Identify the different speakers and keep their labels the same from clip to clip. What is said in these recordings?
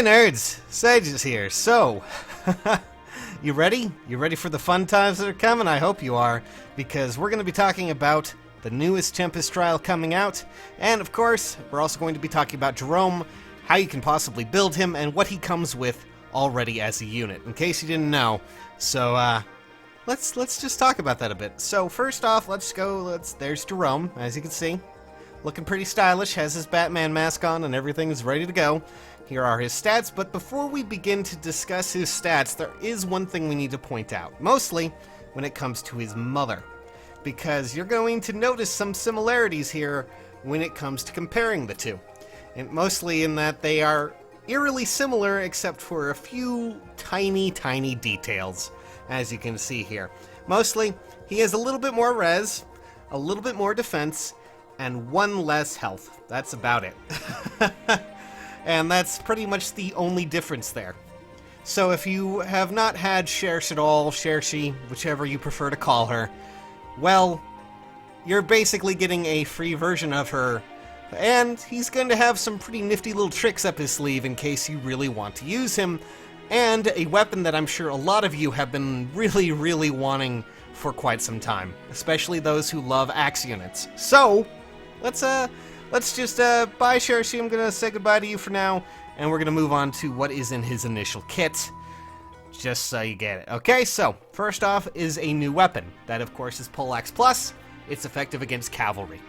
Speaker 1: nerds! Sages here. So, you ready? You ready for the fun times that are coming? I hope you are, because we're going to be talking about the newest Tempest trial coming out, and of course, we're also going to be talking about Gerome, how you can possibly build him, and what he comes with already as a unit, in case you didn't know. So, let's just talk about that a bit. So, first off, there's Gerome, as you can see. Looking pretty stylish, has his Batman mask on, and everything is ready to go. Here are his stats, but before we begin to discuss his stats, there is one thing we need to point out, mostly when it comes to his mother, because you're going to notice some similarities here when it comes to comparing the two, and mostly in that they are eerily similar except for a few tiny details, as you can see here. Mostly, he has a little bit more res, a little bit more defense, and one less health. That's about it. And that's pretty much the only difference there. So if you have not had Shersh at all, Shershi, whichever you prefer to call her, well, you're basically getting a free version of her, and he's going to have some pretty nifty little tricks up his sleeve in case you really want to use him, and a weapon that I'm sure a lot of you have been really wanting for quite some time, especially those who love axe units. So, let's just bye, Shershi. I'm gonna say goodbye to you for now, and we're gonna move on to what is in his initial kit, just so you get it. Okay, so first off is a new weapon. That, of course, is Poleaxe Plus. It's effective against cavalry.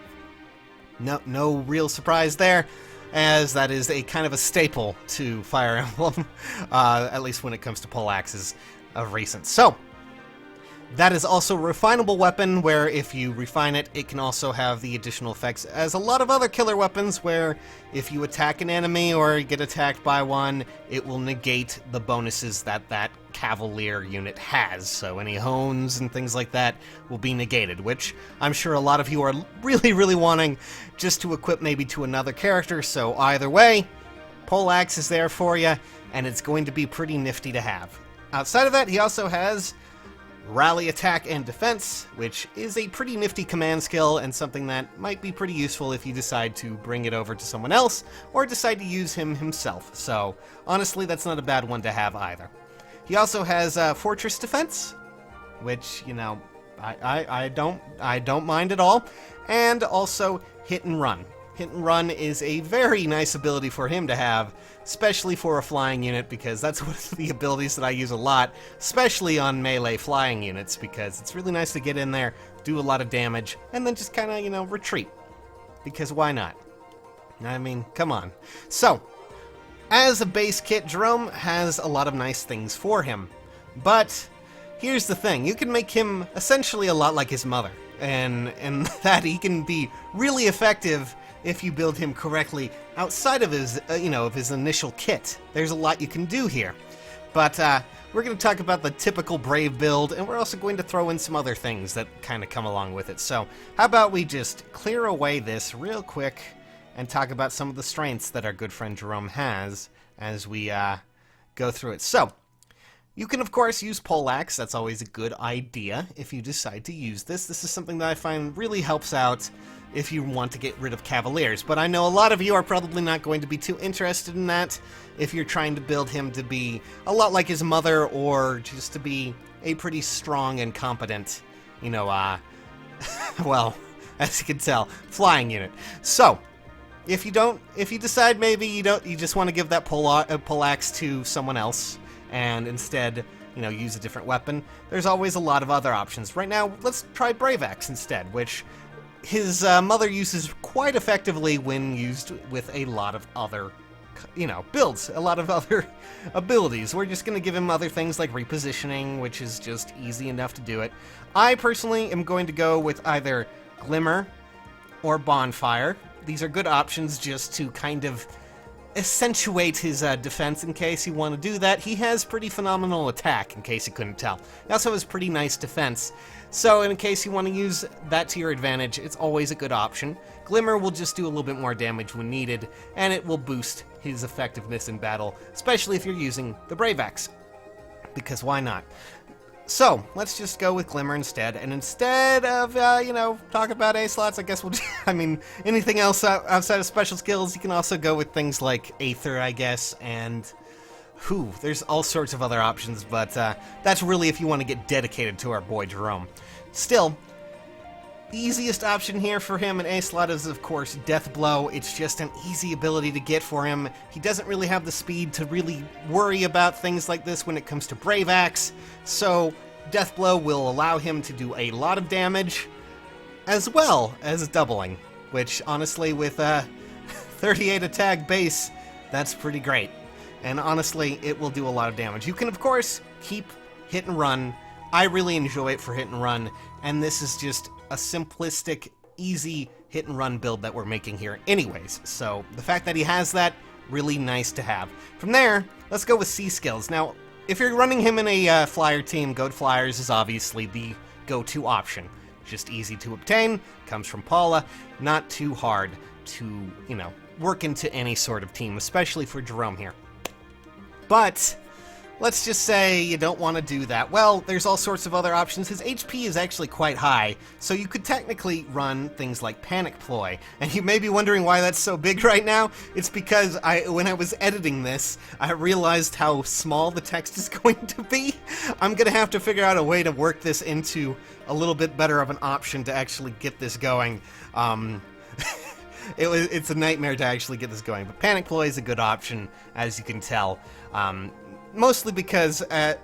Speaker 1: No real surprise there, as that is a kind of a staple to Fire Emblem, at least when it comes to Poleaxes of recent. So, that is also a refinable weapon, where if you refine it, it can also have the additional effects as a lot of other killer weapons, where if you attack an enemy or get attacked by one, it will negate the bonuses that that Cavalier unit has. So any hones and things like that will be negated, which I'm sure a lot of you are really wanting just to equip maybe to another character. So either way, Poleaxe is there for you, and it's going to be pretty nifty to have. Outside of that, he also has Rally Attack and Defense, which is a pretty nifty command skill and something that might be pretty useful if you decide to bring it over to someone else or decide to use him himself. So honestly, that's not a bad one to have either. He also has Fortress Defense, which, you know, I don't mind at all, and also Hit and Run. Hit and Run is a very nice ability for him to have, especially for a flying unit, because that's one of the abilities that I use a lot, especially on melee flying units, because it's really nice to get in there, do a lot of damage, and then just kind of, you know, retreat. Because why not? I mean, come on. So, as a base kit, Gerome has a lot of nice things for him. But here's the thing, you can make him essentially a lot like his mother, and that he can be really effective if you build him correctly outside of his, of his initial kit. There's a lot you can do here. But we're going to talk about the typical Brave build, and we're also going to throw in some other things that kind of come along with it. So how about we just clear away this real quick and talk about some of the strengths that our good friend Gerome has as we go through it. So, you can, of course, use Poleaxe. That's always a good idea if you decide to use this. This is something that I find really helps out if you want to get rid of Cavaliers. But I know a lot of you are probably not going to be too interested in that if you're trying to build him to be a lot like his mother, or just to be a pretty strong and competent, well, as you can tell, flying unit. So, if you decide maybe you just want to give that Poleaxe to someone else, and instead, use a different weapon, there's always a lot of other options. Right now, let's try Brave Axe instead, which his mother uses quite effectively when used with a lot of other, builds, a lot of other abilities. We're just going to give him other things like repositioning, which is just easy enough to do it. I personally am going to go with either Glimmer or Bonfire. These are good options just to kind of accentuate his defense in case you want to do that. He has pretty phenomenal attack, in case you couldn't tell. He also has pretty nice defense. So in case you want to use that to your advantage, it's always a good option. Glimmer will just do a little bit more damage when needed, and it will boost his effectiveness in battle, especially if you're using the Brave Axe. Because why not? So, let's just go with Glimmer instead, and instead of, talk about A-slots, I guess we'll anything else outside of special skills, you can also go with things like Aether, I guess, and whew, there's all sorts of other options, but that's really if you want to get dedicated to our boy Gerome. Still, the easiest option here for him in A-slot is, of course, Death Blow. It's just an easy ability to get for him. He doesn't really have the speed to really worry about things like this when it comes to Brave Axe, so Death Blow will allow him to do a lot of damage, as well as doubling, which, honestly, with 38 attack base, that's pretty great. And honestly, it will do a lot of damage. You can, of course, keep hit and run. I really enjoy it for hit and run, and this is just a simplistic, easy hit and run build that we're making here anyways. So the fact that he has that, really nice to have. From there, let's go with C skills. Now, if you're running him in a flyer team, Goat Flyers is obviously the go-to option. Just easy to obtain, comes from Paula, not too hard to, you know, work into any sort of team, especially for Gerome here. But let's just say you don't want to do that. Well, there's all sorts of other options. His HP is actually quite high, so you could technically run things like Panic Ploy. And you may be wondering why that's so big right now. It's because when I was editing this, I realized how small the text is going to be. I'm going to have to figure out a way to work this into a little bit better of an option to actually get this going. It's a nightmare to actually get this going, but Panic Ploy is a good option, as you can tell. Mostly because at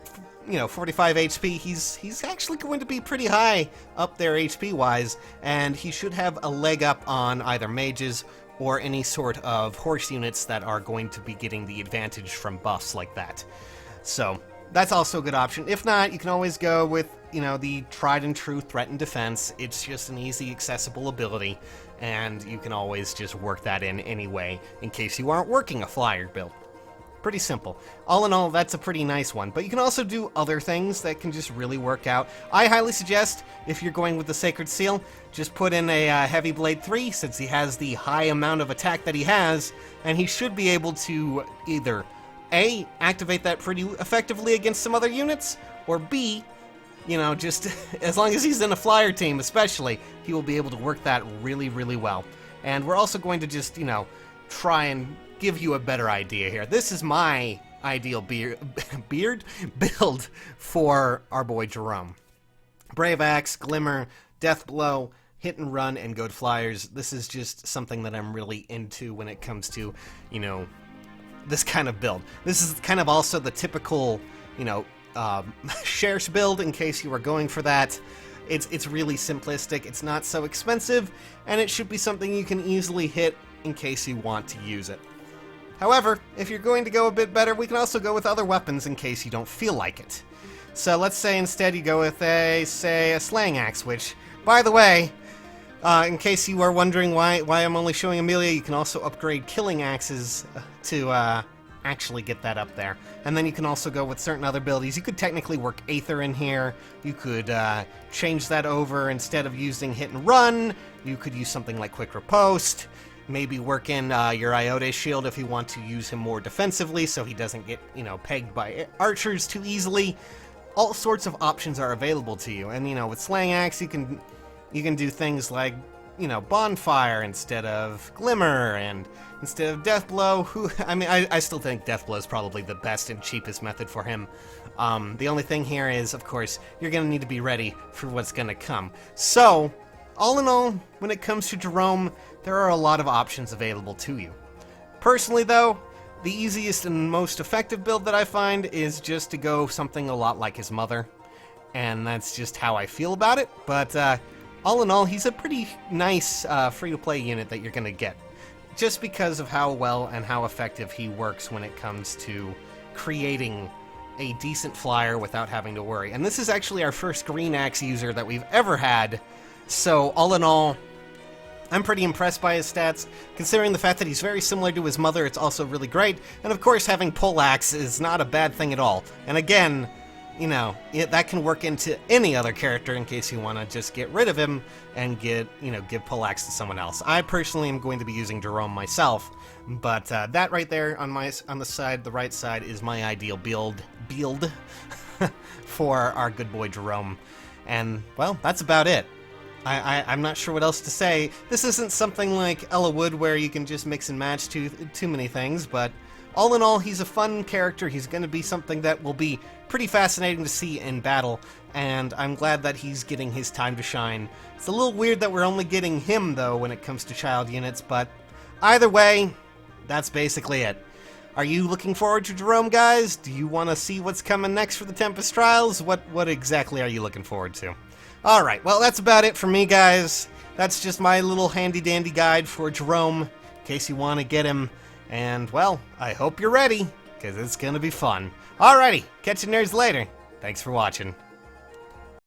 Speaker 1: 45 HP, he's actually going to be pretty high up there HP-wise, and he should have a leg up on either mages or any sort of horse units that are going to be getting the advantage from buffs like that. So that's also a good option. If not, you can always go with the tried and true Threat and Defense. It's just an easy, accessible ability, and you can always just work that in anyway in case you aren't working a flyer build. Pretty simple. All in all, that's a pretty nice one. But you can also do other things that can just really work out. I highly suggest, if you're going with the Sacred Seal, just put in a Heavy Blade 3, since he has the high amount of attack that he has, and he should be able to either A, activate that pretty effectively against some other units, or B, just as long as he's in a flyer team especially, he will be able to work that really, really well. And we're also going to just, try and give you a better idea here. This is my ideal beard build for our boy Gerome. Brave Axe, Glimmer, Death Blow, Hit and Run, and Goat Flyers. This is just something that I'm really into when it comes to, this kind of build. This is kind of also the typical, shares build in case you are going for that. It's really simplistic, it's not so expensive, and it should be something you can easily hit in case you want to use it. However, if you're going to go a bit better, we can also go with other weapons in case you don't feel like it. So let's say instead you go with a slaying axe, which, by the way, in case you are wondering why I'm only showing Amelia, you can also upgrade killing axes to actually get that up there. And then you can also go with certain other abilities. You could technically work Aether in here. You could change that over. Instead of using Hit and Run, you could use something like Quick Riposte. Maybe work in your Iote shield if you want to use him more defensively so he doesn't get, pegged by archers too easily. All sorts of options are available to you. And, with Slaying Axe, you can do things like, Bonfire instead of Glimmer, and instead of Death Blow, I still think Death Blow is probably the best and cheapest method for him. The only thing here is, of course, you're going to need to be ready for what's going to come. So, all in all, when it comes to Gerome, there are a lot of options available to you. Personally, though, the easiest and most effective build that I find is just to go something a lot like his mother, and that's just how I feel about it, but all in all, he's a pretty nice free-to-play unit that you're going to get, just because of how well and how effective he works when it comes to creating a decent flyer without having to worry. And this is actually our first green axe user that we've ever had, so all in all, I'm pretty impressed by his stats. Considering the fact that he's very similar to his mother, it's also really great. And of course, having Poleaxe is not a bad thing at all. And again, that can work into any other character in case you want to just get rid of him and give Poleaxe to someone else. I personally am going to be using Gerome myself, but that right there on the right side is my ideal build for our good boy Gerome. And well, that's about it. I'm not sure what else to say. This isn't something like Ella Wood where you can just mix and match too many things, but all in all, he's a fun character. He's going to be something that will be pretty fascinating to see in battle, and I'm glad that he's getting his time to shine. It's a little weird that we're only getting him, though, when it comes to child units, but either way, that's basically it. Are you looking forward to Gerome, guys? Do you want to see what's coming next for the Tempest Trials? What exactly are you looking forward to? Alright, well, that's about it for me, guys. That's just my little handy-dandy guide for Gerome, in case you want to get him. And, well, I hope you're ready, because it's going to be fun. Alrighty, catch you nerds later. Thanks for watching.